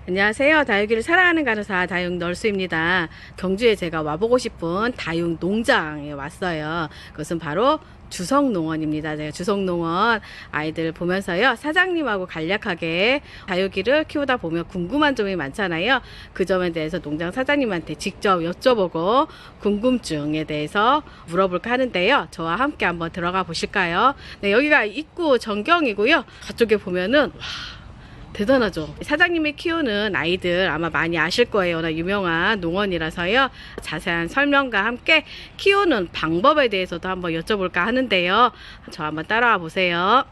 안녕하세요. 다육이를 사랑하는 간호사 다육 널스입니다. 경주에 제가 와보고 싶은 다육 농장에 왔어요. 그것은 바로 주성농원입니다. 제가 주성농원 아이들 보면서요, 사장님하고 간략하게 다육이를 키우다 보면 궁금한 점이 많잖아요. 그 점에 대해서 농장 사장님한테 직접 여쭤보고 궁금증에 대해서 물어볼까 하는데요. 저와 함께 한번 들어가 보실까요? 네, 여기가 입구 전경이고요. 저쪽에 보면은 대단하죠. 사장님이 키우는 아이들 아마 많이 아실 거예요. 워낙 유명한 농원이라서요. 자세한 설명과 함께 키우는 방법에 대해서도 한번 여쭤볼까 하는데요. 저 한번 따라와 보세요.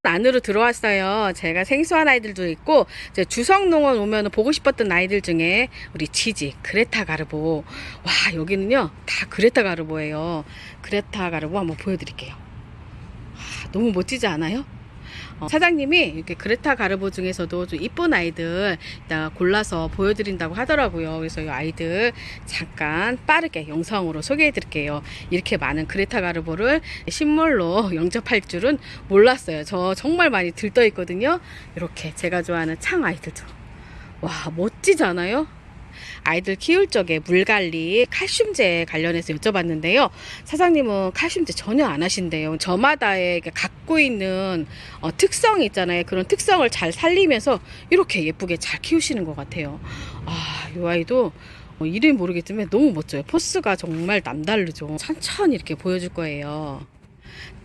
안으로 들어왔어요. 제가 생소한 아이들도 있고, 이제 주성농원 오면 보고 싶었던 아이들 중에 우리 치지, 그레타 가르보. 와, 여기는요 다 그레타 가르보예요. 그레타 가르보 한번 보여드릴게요. 와, 너무 멋지지 않아요? 사장님이 이렇게 그레타 가르보 중에서도 좀 이쁜 아이들 이따 골라서 보여드린다고 하더라고요. 그래서 이 아이들 잠깐 빠르게 영상으로 소개해 드릴게요. 이렇게 많은 그레타 가르보를 식물로 영접할 줄은 몰랐어요. 저 정말 많이 들떠 있거든요. 이렇게 제가 좋아하는 창 아이들도. 와, 멋지지 않아요? 아이들 키울 적에 물관리, 칼슘제 관련해서 여쭤봤는데요. 사장님은 칼슘제 전혀 안 하신대요. 저마다의 갖고 있는 특성이 있잖아요. 그런 특성을 잘 살리면서 이렇게 예쁘게 잘 키우시는 것 같아요. 아, 이 아이도 이름이 모르겠지만 너무 멋져요. 포스가 정말 남다르죠. 천천히 이렇게 보여줄 거예요.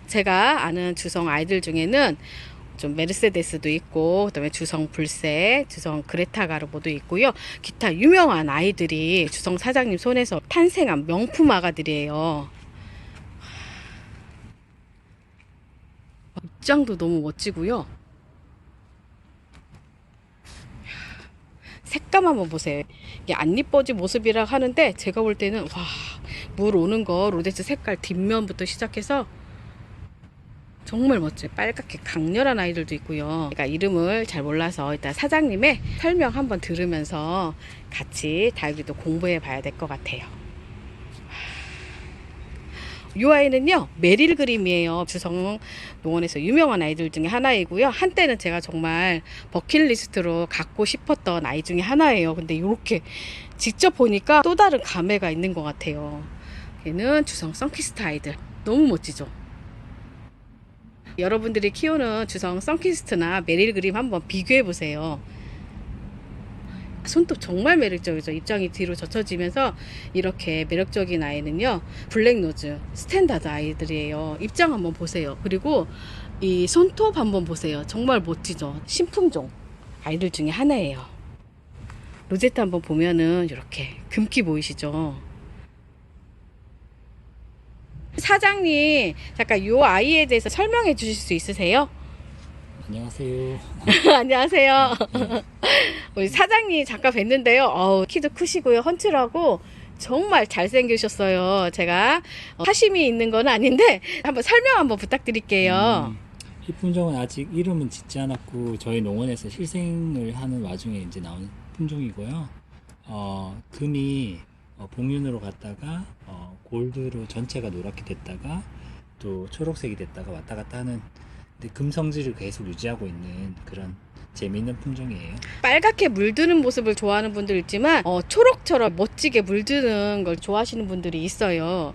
제가 아는 주성 아이들 중에는 좀 메르세데스도 있고, 그다음에 주성 불새, 주성 그레타 가르보도 있고요. 기타 유명한 아이들이 주성 사장님 손에서 탄생한 명품 아가들이에요. 입장도 너무 멋지고요. 색감 한번 보세요. 이게 안니버지 모습이라 하는데 제가 볼 때는 와, 물 오는 거 로데스 색깔 뒷면부터 시작해서 정말 멋져요. 빨갛게 강렬한 아이들도 있고요. 제가 이름을 잘 몰라서 일단 사장님의 설명 한번 들으면서 같이 다육이도 공부해 봐야 될 것 같아요. 이 아이는요, 메릴 그림이에요. 주성 농원에서 유명한 아이들 중에 하나이고요. 한때는 제가 정말 버킷리스트로 갖고 싶었던 아이 중에 하나예요. 근데 이렇게 직접 보니까 또 다른 감회가 있는 것 같아요. 얘는 주성 선키스트 아이들 너무 멋지죠. 여러분들이 키우는 주성 선키스트나 메릴 그림 한번 비교해 보세요. 손톱 정말 매력적이죠. 입장이 뒤로 젖혀지면서 이렇게 매력적인 아이는요, 블랙노즈 스탠다드 아이들이에요. 입장 한번 보세요. 그리고 이 손톱 한번 보세요. 정말 멋지죠. 신품종 아이들 중에 하나예요. 로제트 한번 보면은 이렇게 금기 보이시죠? 사장님, 잠깐 이 아이에 대해서 설명해 주실 수 있으세요? 안녕하세요. 안녕하세요. 우리 사장님 잠깐 뵀는데요. 키도 크시고요. 헌칠하고 정말 잘생기셨어요. 제가 사심이 있는 건 아닌데 한번 설명 한번 부탁드릴게요. 이 품종은 아직 이름은 짓지 않았고 저희 농원에서 실생을 하는 와중에 이제 나온 품종이고요. 금이 봉윤으로 갔다가 골드로 전체가 노랗게 됐다가 또 초록색이 됐다가 왔다 갔다 하는, 근데 금 성질을 계속 유지하고 있는 그런 재미있는 품종이에요. 빨갛게 물드는 모습을 좋아하는 분들 있지만 초록처럼 멋지게 물드는 걸 좋아하시는 분들이 있어요.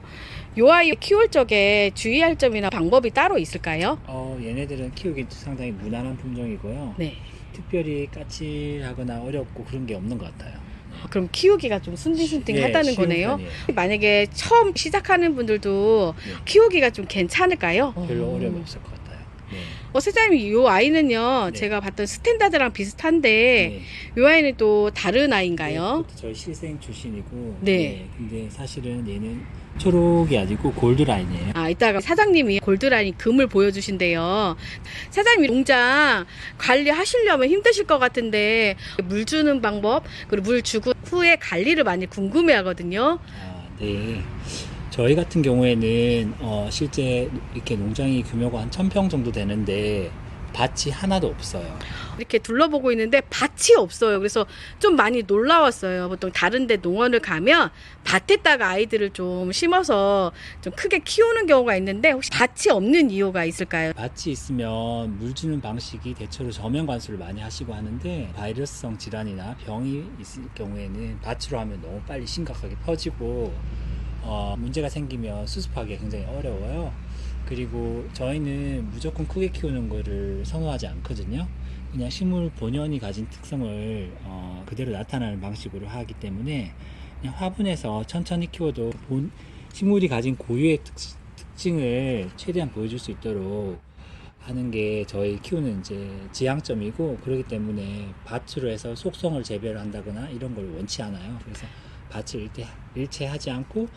요 아이 키울 적에 주의할 점이나 방법이 따로 있을까요? 얘네들은 키우기 상당히 무난한 품종이고요. 네. 특별히 까칠하거나 어렵고 그런 게 없는 것 같아요. 그럼 키우기가 좀 순딩순딩하다는 쉬운 거네요. 편이에요. 만약에 처음 시작하는 분들도 네. 키우기가 좀 괜찮을까요? 별로 어려움이 없을 것 같아요. 네. 사장님, 이 아이는요, 네. 제가 봤던 스탠다드랑 비슷한데, 네. 이 아이는 또 다른 아이인가요? 네, 저희 실생 출신이고, 네. 근데 사실은 얘는 초록이 아니고 골드 라인이에요. 이따가 사장님이 골드라인 금을 보여주신대요. 사장님, 농장 관리하시려면 힘드실 것 같은데, 물 주는 방법, 그리고 물 주고 후에 관리를 많이 궁금해 하거든요. 네. 저희 같은 경우에는 실제 이렇게 농장이 규모가 한 1000평 정도 되는데 밭이 하나도 없어요. 이렇게 둘러보고 있는데 밭이 없어요. 그래서 좀 많이 놀라웠어요. 보통 다른 데 농원을 가면 밭에다가 아이들을 좀 심어서 좀 크게 키우는 경우가 있는데 혹시 밭이 없는 이유가 있을까요? 밭이 있으면 물 주는 방식이 대체로 저면 관수를 많이 하시고 하는데 바이러스성 질환이나 병이 있을 경우에는 밭으로 하면 너무 빨리 심각하게 퍼지고 문제가 생기면 수습하기가 굉장히 어려워요. 그리고 저희는 무조건 크게 키우는 거를 선호하지 않거든요. 그냥 식물 본연이 가진 특성을 그대로 나타나는 방식으로 하기 때문에 그냥 화분에서 천천히 키워도 식물이 가진 고유의 특징을 최대한 보여줄 수 있도록 하는 게 저희 키우는 이제 지향점이고, 그렇기 때문에 밭으로 해서 속성을 재배한다거나 이런 걸 원치 않아요. 그래서 밭을 일체하지 않고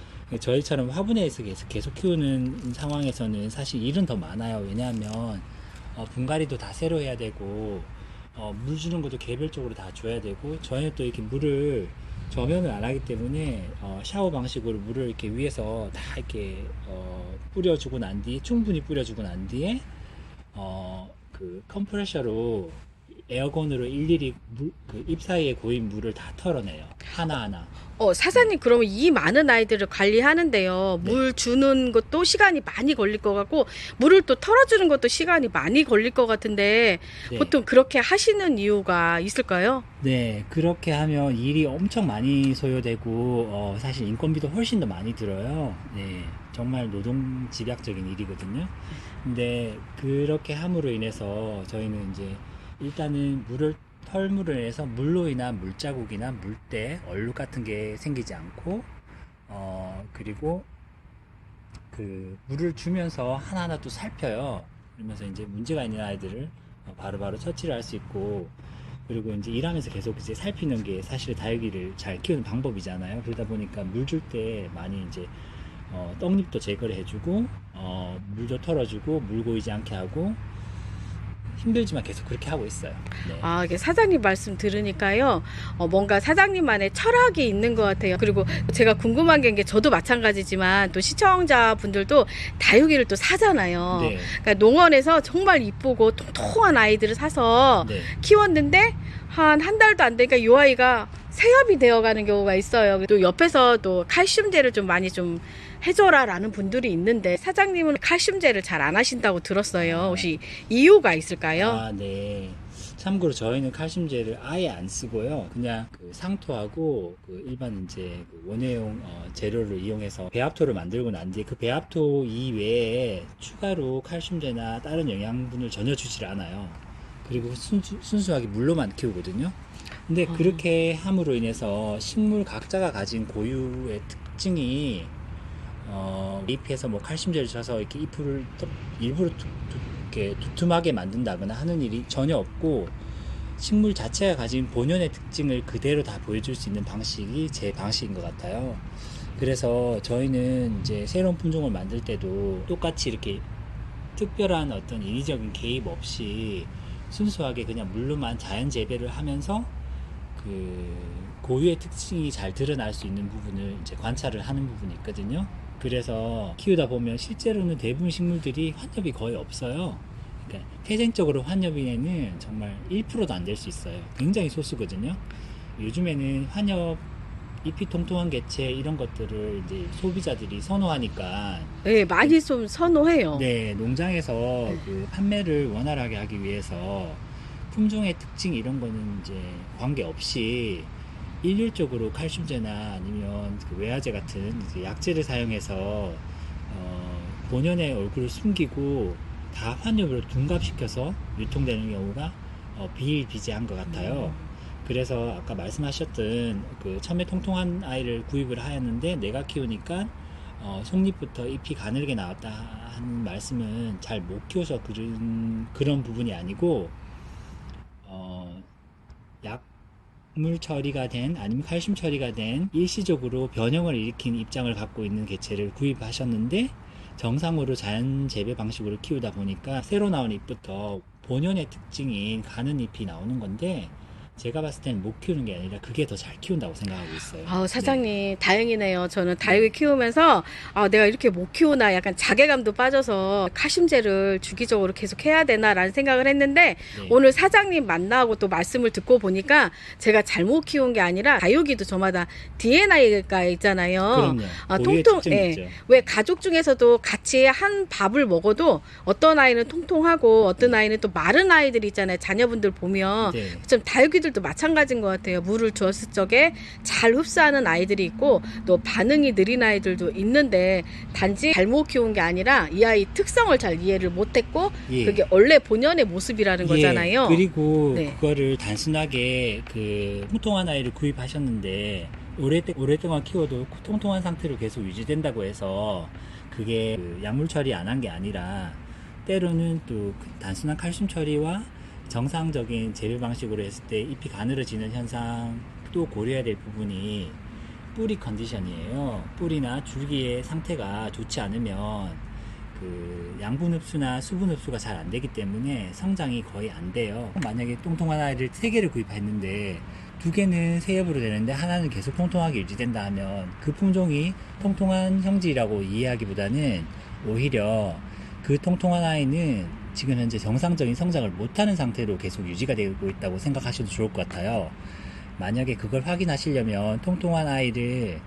저희처럼 화분에서 계속 키우는 상황에서는 사실 일은 더 많아요. 왜냐하면 분갈이도 다 새로 해야 되고 물 주는 것도 개별적으로 다 줘야 되고, 저희는 또 이렇게 물을 저면을 안 하기 때문에 샤워 방식으로 물을 이렇게 위에서 다 이렇게 뿌려주고 난 뒤에, 충분히 뿌려주고 난 뒤에 그 컴프레셔로 에어건으로 일일이 그 잎 사이에 고인 물을 다 털어내요. 하나하나. 사장님, 그러면 이 많은 아이들을 관리하는데요. 네. 물 주는 것도 시간이 많이 걸릴 것 같고, 물을 또 털어주는 것도 시간이 많이 걸릴 것 같은데, 네. 보통 그렇게 하시는 이유가 있을까요? 네, 그렇게 하면 일이 엄청 많이 소요되고, 사실 인건비도 훨씬 더 많이 들어요. 네, 정말 노동 집약적인 일이거든요. 근데 그렇게 함으로 인해서 저희는 이제 일단은 털물을 해서 물로 인한 물자국이나 물때, 얼룩 같은 게 생기지 않고, 그리고 그 물을 주면서 하나하나 또 살펴요. 그러면서 이제 문제가 있는 아이들을 바로바로 처치를 할 수 있고, 그리고 이제 일하면서 계속 이제 살피는 게 사실 다육이를 잘 키우는 방법이잖아요. 그러다 보니까 물 줄 때 많이 이제 떡잎도 제거를 해주고, 물도 털어주고, 물 고이지 않게 하고, 힘들지만 계속 그렇게 하고 있어요. 네. 이게 사장님 말씀 들으니까요, 뭔가 사장님만의 철학이 있는 것 같아요. 그리고 제가 궁금한 게 저도 마찬가지지만 또 시청자분들도 다육이를 또 사잖아요. 네. 그러니까 농원에서 정말 이쁘고 통통한 아이들을 사서 네. 키웠는데 한 달도 안 되니까 이 아이가 새엽이 되어가는 경우가 있어요. 또 옆에서 또 칼슘제를 좀 많이 좀 해줘라 라는 분들이 있는데, 사장님은 칼슘제를 잘 안 하신다고 들었어요. 혹시 이유가 있을까요? 네. 참고로 저희는 칼슘제를 아예 안 쓰고요. 그냥 그 상토하고 그 일반 이제 그 원예용 재료를 이용해서 배합토를 만들고 난 뒤에 그 배합토 이외에 추가로 칼슘제나 다른 영양분을 전혀 주질 않아요. 그리고 순수하게 물로만 키우거든요. 근데 그렇게 함으로 인해서 식물 각자가 가진 고유의 특징이 잎에서 뭐 칼슘제를 줘서 이렇게 잎을 일부러 이렇게 두툼하게 만든다거나 하는 일이 전혀 없고, 식물 자체가 가진 본연의 특징을 그대로 다 보여줄 수 있는 방식이 제 방식인 것 같아요. 그래서 저희는 이제 새로운 품종을 만들 때도 똑같이 이렇게 특별한 어떤 인위적인 개입 없이 순수하게 그냥 물로만 자연 재배를 하면서 그 고유의 특징이 잘 드러날 수 있는 부분을 이제 관찰을 하는 부분이 있거든요. 그래서 키우다 보면 실제로는 대부분 식물들이 환엽이 거의 없어요. 그러니까 태생적으로 환엽에는 정말 1%도 안 될 수 있어요. 굉장히 소수거든요. 요즘에는 환엽, 잎이 통통한 개체 이런 것들을 이제 소비자들이 선호하니까, 네, 많이 좀 선호해요. 네, 농장에서 그 판매를 원활하게 하기 위해서 품종의 특징 이런 거는 이제 관계없이 일률적으로 칼슘제나 아니면 그 외화제 같은 이제 약제를 사용해서 본연의 얼굴을 숨기고 다 환엽으로 둔갑시켜서 유통되는 경우가 비일비재한 것 같아요. 그래서 아까 말씀하셨던 그 처음에 통통한 아이를 구입을 하였는데 내가 키우니까 속잎부터 잎이 가늘게 나왔다 하는 말씀은 잘 못 키워서 그런 부분이 아니고, 약물 처리가 된 아니면 칼슘 처리가 된 일시적으로 변형을 일으킨 입장을 갖고 있는 개체를 구입하셨는데, 정상으로 자연 재배 방식으로 키우다 보니까 새로 나온 잎부터 본연의 특징인 가는 잎이 나오는 건데, 제가 봤을 때는 못 키우는 게 아니라 그게 더 잘 키운다고 생각하고 있어요. 아우, 사장님, 다행이네요. 저는 다육을 키우면서, 내가 이렇게 못 키우나 약간 자괴감도 빠져서 카심제를 주기적으로 계속 해야 되나라는 생각을 했는데, 네. 오늘 사장님 만나고 또 말씀을 듣고 보니까 제가 잘못 키운 게 아니라 다육이도 저마다 DNA가 있잖아요. 그럼요. 고유의 통통, 특징이 예. 있죠. 왜 가족 중에서도 같이 한 밥을 먹어도 어떤 아이는 통통하고 어떤 아이는 또 마른 아이들이 있잖아요. 자녀분들 보면. 네. 좀 다육이들도 마찬가지인 것 같아요. 물을 주었을 적에 잘 흡수하는 아이들이 있고 또 반응이 느린 아이들도 있는데 단지 잘못 키운 게 아니라 이 아이 특성을 잘 이해를 못했고 예. 그게 원래 본연의 모습이라는 거잖아요. 그리고 네. 그거를 단순하게 그 통통한 아이를 구입하셨는데 오랫동안 키워도 통통한 상태로 계속 유지된다고 해서 그게 그 약물 처리 안 한 게 아니라 때로는 또 그 단순한 칼슘 처리와 정상적인 재배 방식으로 했을 때 잎이 가늘어지는 현상도 고려해야 될 부분이 뿌리 컨디션이에요. 뿌리나 줄기의 상태가 좋지 않으면 그 양분 흡수나 수분 흡수가 잘 안 되기 때문에 성장이 거의 안 돼요. 만약에 통통한 아이를 3개를 구입했는데 2개는 세엽으로 되는데 하나는 계속 통통하게 유지된다 하면 그 품종이 통통한 형질이라고 이해하기보다는 오히려 그 통통한 아이는 지금 현재 정상적인 성장을 못하는 상태로 계속 유지가 되고 있다고 생각하셔도 좋을 것 같아요. 만약에 그걸 확인하시려면 통통한 아이를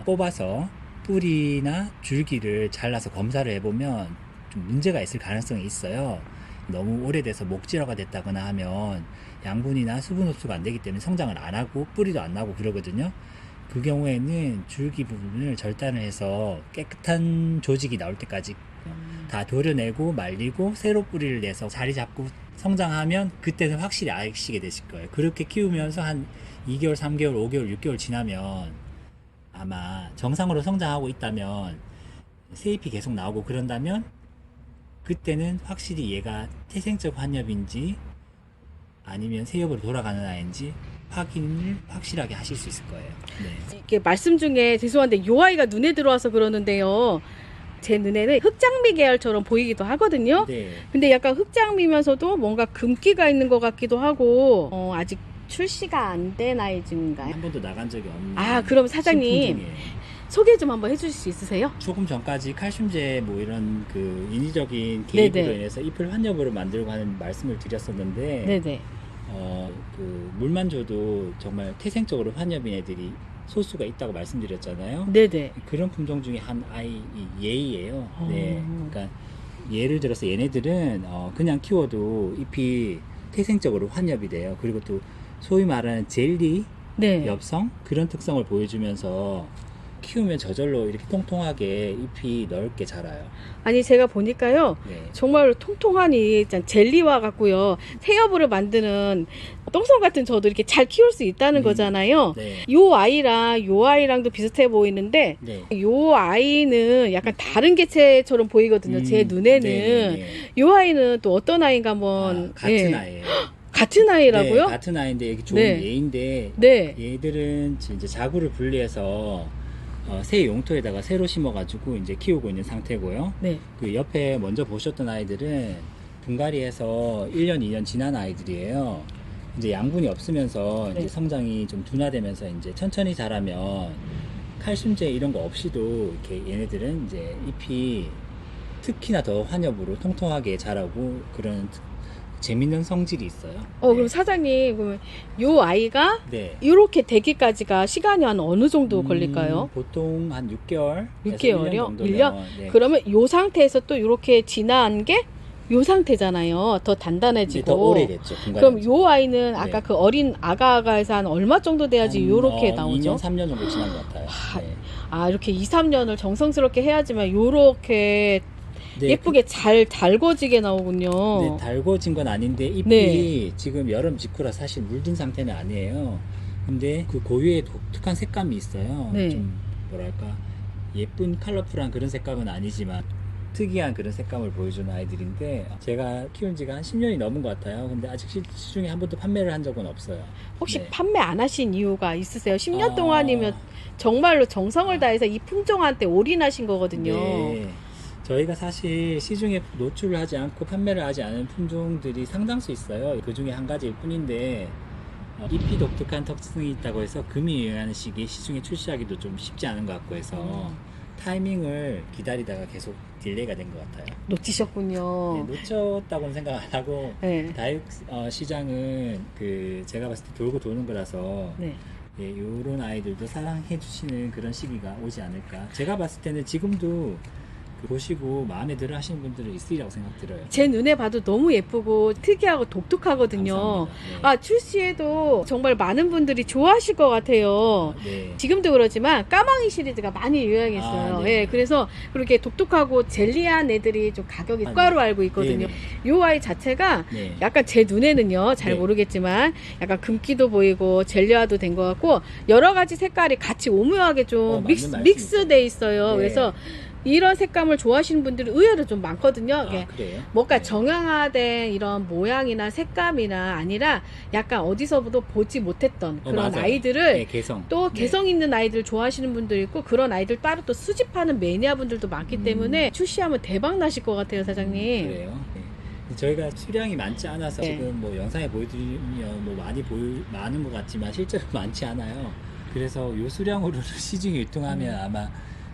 뽑아서 뿌리나 줄기를 잘라서 검사를 해보면 좀 문제가 있을 가능성이 있어요. 너무 오래돼서 목질화가 됐다거나 하면 양분이나 수분 흡수가 안 되기 때문에 성장을 안 하고 뿌리도 안 나고 그러거든요. 그 경우에는 줄기 부분을 절단을 해서 깨끗한 조직이 나올 때까지 다 도려내고 말리고 새로 뿌리를 내서 자리 잡고 성장하면 그때는 확실히 아시게 되실 거예요. 그렇게 키우면서 한 2개월, 3개월, 5개월, 6개월 지나면 아마 정상으로 성장하고 있다면 새잎이 계속 나오고 그런다면 그때는 확실히 얘가 태생적 환엽인지 아니면 새엽으로 돌아가는 아이인지 확인을 확실하게 하실 수 있을 거예요. 네. 이렇게 말씀 중에 죄송한데 요 아이가 눈에 들어와서 그러는데요. 제 눈에는 흑장미 계열처럼 보이기도 하거든요. 네. 근데 약간 흑장미면서도 뭔가 금기가 있는 것 같기도 하고 아직 출시가 안 된 아이인가요? 한 번도 나간 적이 없는. 그럼 사장님 신품종이에요. 소개 좀 한번 해주실 수 있으세요? 조금 전까지 칼슘제 뭐 이런 그 인위적인 개입으로 네네. 인해서 잎을 환엽으로 만들고 하는 말씀을 드렸었는데 네네. 그 물만 줘도 정말 태생적으로 환엽인 애들이 소수가 있다고 말씀드렸잖아요. 네네. 그런 품종 중에 한 아이 예이예요. 어. 네. 그러니까 예를 들어서 얘네들은 그냥 키워도 잎이 태생적으로 환엽이 돼요. 그리고 또 소위 말하는 젤리 네. 엽성 그런 특성을 보여주면서 키우면 저절로 이렇게 통통하게 잎이 넓게 자라요. 아니 제가 보니까요. 네. 정말 통통하니 젤리와 같고요. 새엽으로 만드는 똥손 같은 저도 이렇게 잘 키울 수 있다는 거잖아요. 네. 요 아이랑도 비슷해 보이는데 네. 요 아이는 약간 다른 개체처럼 보이거든요. 제 눈에는. 네. 요 아이는 또 어떤 아이인가 한번 같은 예. 아이예요. 같은 아이라고요? 네, 같은 아이인데 이게 좋은 네. 예인데 네. 얘들은 이제 자구를 분리해서 새 용토에다가 새로 심어가지고 이제 키우고 있는 상태고요. 네. 그 옆에 먼저 보셨던 아이들은 분갈이해서 1년, 2년 지난 아이들이에요. 이제 양분이 없으면서 네. 이제 성장이 좀 둔화되면서 이제 천천히 자라면 칼슘제 이런 거 없이도 이렇게 얘네들은 이제 잎이 특히나 더 환엽으로 통통하게 자라고 그런 재밌는 성질이 있어요. 그럼 사장님, 그러면 요 아이가 네. 이렇게 되기까지가 시간이 한 어느 정도 걸릴까요? 보통 한 6개월. 6개월이요? 1년? 1년? 네. 그러면 요 상태에서 또 이렇게 진화한 게 요 상태잖아요. 더 이제 단단해지고. 더 오래됐죠. 그럼 요 아이는 아까 네. 그 어린 아가에서 한 얼마 정도 돼야지 요렇게 나오죠? 2년, 3년 정도 지난 것 같아요. 네. 이렇게 2, 3년을 정성스럽게 해야지만 요렇게 네, 예쁘게 잘 달궈지게 나오군요. 네, 달궈진 건 아닌데 잎이 네. 지금 여름 직후라 사실 물든 상태는 아니에요. 근데 그 고유의 독특한 색감이 있어요. 네. 좀 뭐랄까 예쁜 컬러풀한 그런 색감은 아니지만 특이한 그런 색감을 보여주는 아이들인데 제가 키운 지가 한 10년이 넘은 것 같아요. 근데 아직 시중에 한 번도 판매를 한 적은 없어요. 혹시 네. 판매 안 하신 이유가 있으세요? 10년 동안이면 정말로 정성을 다해서 이 품종한테 올인하신 거거든요. 네. 저희가 사실 시중에 노출을 하지 않고 판매를 하지 않은 품종들이 상당수 있어요. 그 중에 한 가지일 뿐인데 잎이 독특한 특성이 있다고 해서 금이 유행하는 시기에 시중에 출시하기도 좀 쉽지 않은 것 같고 해서 타이밍을 기다리다가 계속 딜레이가 된 것 같아요. 놓치셨군요. 네, 놓쳤다고는 생각 안 하고 네. 다육 시장은 그 제가 봤을 때 돌고 도는 거라서 네. 예, 요런 아이들도 사랑해 주시는 그런 시기가 오지 않을까. 제가 봤을 때는 지금도 그 보시고 마음에 들어 하시는 분들은 있으리라고 생각 들어요. 제 눈에 봐도 너무 예쁘고 특이하고 독특하거든요. 감사합니다. 네. 아, 출시에도 정말 많은 분들이 좋아하실 것 같아요. 네. 지금도 그렇지만 까망이 시리즈가 많이 유행했어요. 아, 네. 예, 그래서 그렇게 독특하고 젤리한 애들이 좀 가격이 고가로 네. 알고 있거든요. 네, 요 아이 자체가 네. 약간 제 눈에는요, 잘 네. 모르겠지만 약간 금기도 보이고 젤리화도 된 것 같고 여러 가지 색깔이 같이 오묘하게 좀 맞는 믹스돼 있어요. 네. 그래서 이런 색감을 좋아하시는 분들이 의외로 좀 많거든요. 이게 아, 그래요? 뭔가 네. 정형화된 이런 모양이나 색감이나 아니라 약간 어디서부터 보지 못했던 그런 맞아요. 아이들을 네, 개성. 또 네. 개성 있는 아이들 좋아하시는 분도 있고 그런 아이들 따로 또 수집하는 매니아 분들도 많기 때문에 출시하면 대박 나실 것 같아요, 사장님. 그래요? 네. 저희가 수량이 많지 않아서 네. 지금 뭐 영상에 보여드리면 뭐 많은 것 같지만 실제로 많지 않아요. 그래서 요 수량으로 시중에 유통하면 아마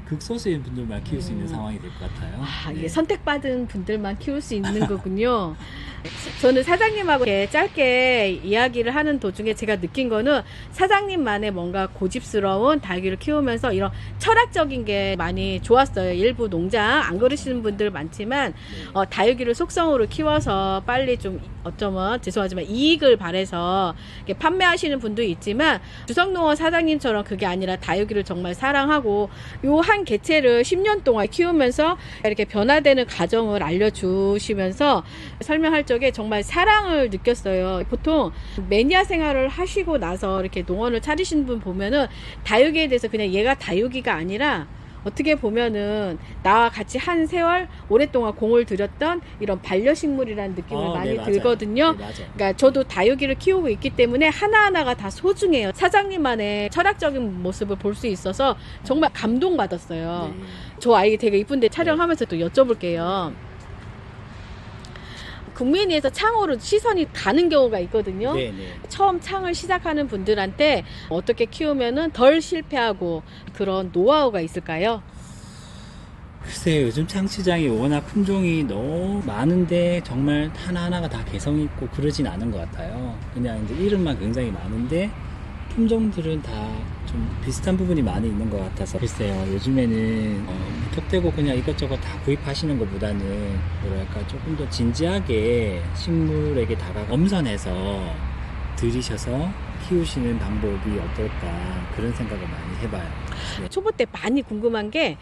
극소수인 분들만 키울 수 있는 상황이 될 것 같아요. 아, 이게 네. 선택받은 분들만 키울 수 있는 거군요. 저는 사장님하고 이렇게 짧게 이야기를 하는 도중에 제가 느낀 거는 사장님만의 뭔가 고집스러운 닭을 키우면서 이런 철학적인 게 많이 좋았어요. 일부 농장 안 그러시는 분들 많지만 다육이를 속성으로 키워서 빨리 좀 어쩌면 죄송하지만 이익을 바래서 이렇게 판매하시는 분도 있지만 주성농원 사장님처럼 그게 아니라 다육이를 정말 사랑하고 요 한 개체를 10년 동안 키우면서 이렇게 변화되는 과정을 알려주시면서 설명할 적에 정말 사랑을 느꼈어요. 보통 매니아 생활을 하시고 나서 이렇게 농원을 차리신 분 보면은 다육이에 대해서 그냥 얘가 다육이가 아니라 어떻게 보면은 나와 같이 한 세월 오랫동안 공을 들였던 이런 반려식물이라는 느낌을 많이 네, 맞아요. 들거든요. 네, 맞아요. 그러니까 저도 다육이를 키우고 있기 때문에 하나하나가 다 소중해요. 사장님만의 철학적인 모습을 볼 수 있어서 정말 감동받았어요. 네. 저 아이 되게 이쁜데 촬영하면서 또 여쭤볼게요. 국민위에서 창으로 시선이 가는 경우가 있거든요. 네, 네. 처음 창을 시작하는 분들한테 어떻게 키우면은 덜 실패하고 그런 노하우가 있을까요? 글쎄요, 요즘 창시장이 워낙 품종이 너무 많은데 정말 하나하나가 다 개성 있고 그러진 않은 것 같아요. 그냥 이제 이름만 굉장히 많은데 품종들은 다 좀 비슷한 부분이 많이 있는 것 같아서 글쎄요, 요즘에는 무턱대고 그냥 이것저것 다 구입하시는 것보다는 뭐랄까 조금 더 진지하게 식물에게 엄선해서 들이셔서 키우시는 방법이 어떨까 그런 생각을 많이 해봐요. 네. 초보 때 많이 궁금한 게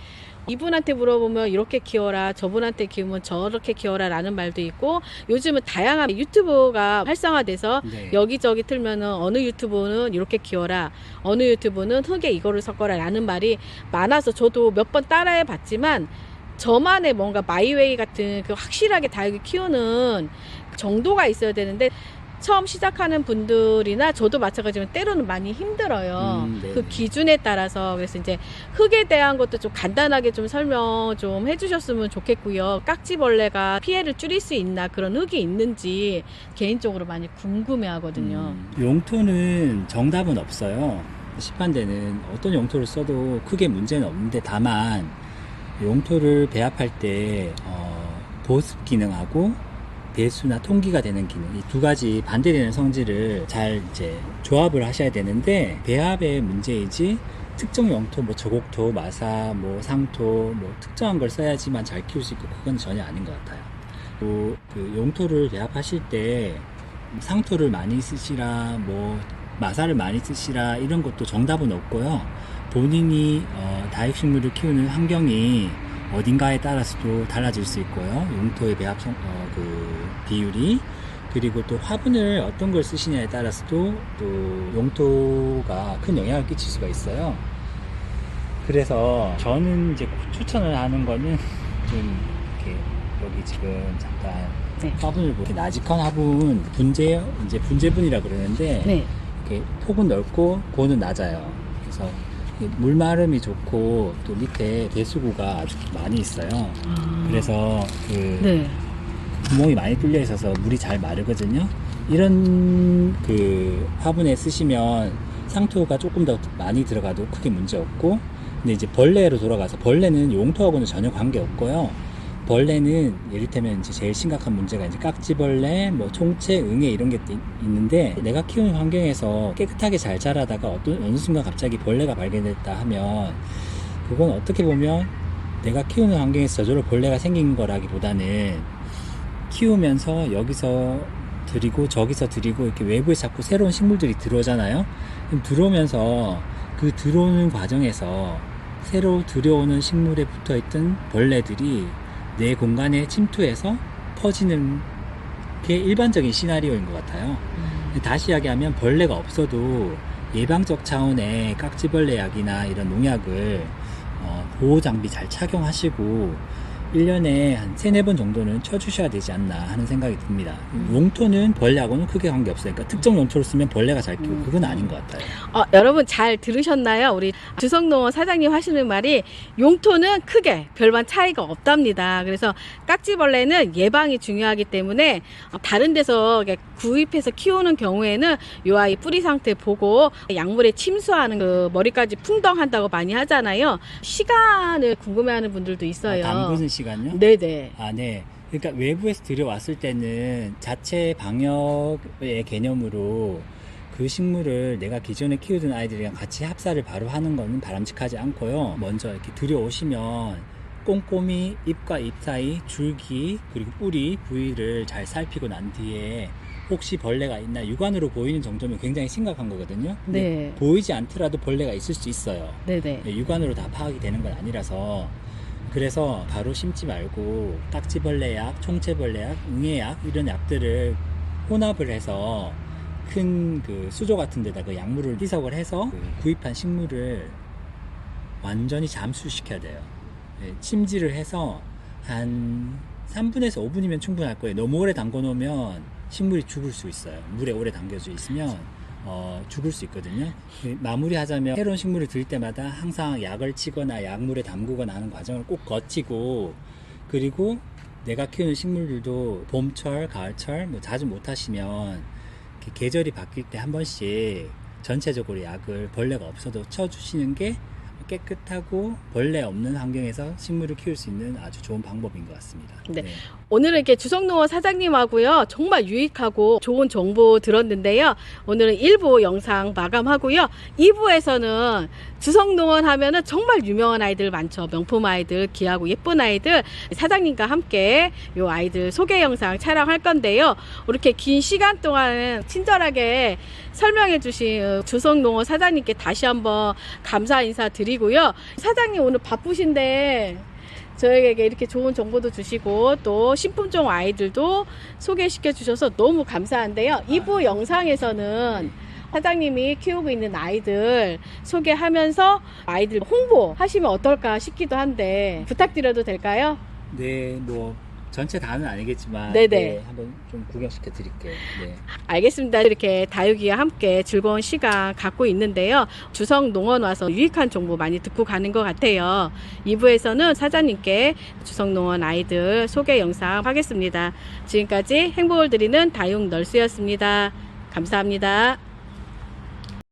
이분한테 물어보면 이렇게 키워라, 저분한테 키우면 저렇게 키워라 라는 말도 있고 요즘은 다양한 유튜브가 활성화돼서 네. 여기저기 틀면은 어느 유튜브는 이렇게 키워라, 어느 유튜브는 흙에 이거를 섞어라 라는 말이 많아서 저도 몇 번 따라해 봤지만 저만의 뭔가 마이웨이 같은 그 확실하게 다육이 키우는 정도가 있어야 되는데 처음 시작하는 분들이나 저도 마찬가지로 때로는 많이 힘들어요. 네네. 그 기준에 따라서. 그래서 이제 흙에 대한 것도 좀 간단하게 좀 설명 좀 해주셨으면 좋겠고요. 깍지벌레가 피해를 줄일 수 있나 그런 흙이 있는지 개인적으로 많이 궁금해 하거든요. 용토는 정답은 없어요. 시판대는 어떤 용토를 써도 크게 문제는 없는데 다만 용토를 배합할 때 보습 기능하고 배수나 통기가 되는 기능, 이 두 가지 반대되는 성질을 잘 이제 조합을 하셔야 되는데 배합의 문제이지 특정 용토, 뭐 저곡토, 마사, 뭐 상토, 뭐 특정한 걸 써야지만 잘 키울 수 있고 그건 전혀 아닌 것 같아요. 또 그 용토를 배합하실 때 상토를 많이 쓰시라, 뭐 마사를 많이 쓰시라 이런 것도 정답은 없고요. 본인이 다육식물을 키우는 환경이 어딘가에 따라서도 달라질 수 있고요. 용토의 배합 비율이, 그리고 또 화분을 어떤 걸 쓰시냐에 따라서도 또 용토가 큰 영향을 끼칠 수가 있어요. 그래서 저는 이제 추천을 하는 거는 좀 이렇게 여기 지금 잠깐 화분을 보면 나직한 화분 분재분이라 그러는데 네. 이렇게 폭은 넓고 고는 낮아요. 그래서 물 마름이 좋고 또 밑에 배수구가 아주 많이 있어요. 그래서 그 네. 구멍이 많이 뚫려 있어서 물이 잘 마르거든요. 이런 그 화분에 쓰시면 상토가 조금 더 많이 들어가도 크게 문제 없고, 근데 이제 벌레로 돌아가서, 벌레는 용토하고는 전혀 관계 없고요. 벌레는 예를테면 이제 제일 심각한 문제가 이제 깍지벌레, 뭐 총채, 응애 이런 게 있는데, 내가 키우는 환경에서 깨끗하게 잘 자라다가 어느 순간 갑자기 벌레가 발견됐다 하면, 그건 어떻게 보면 내가 키우는 환경에서 저절로 벌레가 생긴 거라기보다는 키우면서 여기서 들이고 저기서 들이고 이렇게 외부에 자꾸 새로운 식물들이 들어오잖아요. 그럼 들어오면서 그 들어오는 과정에서 새로 들여오는 식물에 붙어있던 벌레들이 내 공간에 침투해서 퍼지는 게 일반적인 시나리오인 것 같아요. 다시 이야기하면 벌레가 없어도 예방적 차원의 깍지벌레 약이나 이런 농약을 보호장비 잘 착용하시고 1년에 한 3-4번 정도는 쳐주셔야 되지 않나 하는 생각이 듭니다. 용토는 벌레하고는 크게 관계없어요. 그러니까 특정 용토를 쓰면 벌레가 잘 끼고 그건 아닌 것 같아요. 여러분 잘 들으셨나요? 우리 주성농원 사장님 하시는 말이 용토는 크게 별반 차이가 없답니다. 그래서 깍지벌레는 예방이 중요하기 때문에 다른 데서 구입해서 키우는 경우에는 이 아이 뿌리 상태 보고 약물에 침수하는 그 머리까지 풍덩한다고 많이 하잖아요. 시간을 궁금해하는 분들도 있어요. 담그는 시간요? 네네. 네. 그러니까 외부에서 들여왔을 때는 자체 방역의 개념으로 그 식물을 내가 기존에 키우던 아이들이랑 같이 합사를 바로 하는 거는 바람직하지 않고요. 먼저 이렇게 들여오시면 꼼꼼히 잎과 잎 사이 줄기 그리고 뿌리 부위를 잘 살피고 난 뒤에 혹시 벌레가 있나, 육안으로 보이는 정도면 굉장히 심각한 거거든요. 네. 보이지 않더라도 벌레가 있을 수 있어요. 네네. 육안으로 다 파악이 되는 건 아니라서, 그래서 바로 심지 말고 깍지벌레 약, 총채벌레 약, 응애약 이런 약들을 혼합을 해서 큰 그 수조 같은 데다가 그 약물을 희석을 해서 구입한 식물을 완전히 잠수시켜야 돼요. 침지를 해서 한 3분에서 5분이면 충분할 거예요. 너무 오래 담궈 놓으면 식물이 죽을 수 있어요. 물에 오래 담겨져 있으면 죽을 수 있거든요. 마무리하자면 새로운 식물을 들일 때마다 항상 약을 치거나 약물에 담그거나 하는 과정을 꼭 거치고, 그리고 내가 키우는 식물들도 봄철, 가을철 뭐 자주 못 하시면 계절이 바뀔 때 한 번씩 전체적으로 약을 벌레가 없어도 쳐주시는 게 깨끗하고 벌레 없는 환경에서 식물을 키울 수 있는 아주 좋은 방법인 것 같습니다. 네. 오늘은 이렇게 주성농원 사장님하고요, 정말 유익하고 좋은 정보 들었는데요. 오늘은 1부 영상 마감하고요. 2부에서는 주성농원 하면은 정말 유명한 아이들 많죠. 명품 아이들, 귀하고 예쁜 아이들, 사장님과 함께 요 아이들 소개 영상 촬영할 건데요. 이렇게 긴 시간 동안 친절하게 설명해 주신 주성농원 사장님께 다시 한번 감사 인사 드리고요. 사장님 오늘 바쁘신데 저에게 이렇게 좋은 정보도 주시고 또 신품종 아이들도 소개시켜 주셔서 너무 감사한데요. 2부 영상에서는 사장님이 키우고 있는 아이들 소개하면서 아이들 홍보하시면 어떨까 싶기도 한데 부탁드려도 될까요? 네, 뭐 전체 다는 아니겠지만 네네. 한번 좀 구경시켜 드릴게요. 네. 알겠습니다. 이렇게 다육이와 함께 즐거운 시간 갖고 있는데요. 주성농원 와서 유익한 정보 많이 듣고 가는 것 같아요. 2부에서는 사장님께 주성농원 아이들 소개 영상 하겠습니다. 지금까지 행복을 드리는 다육널스였습니다. 감사합니다.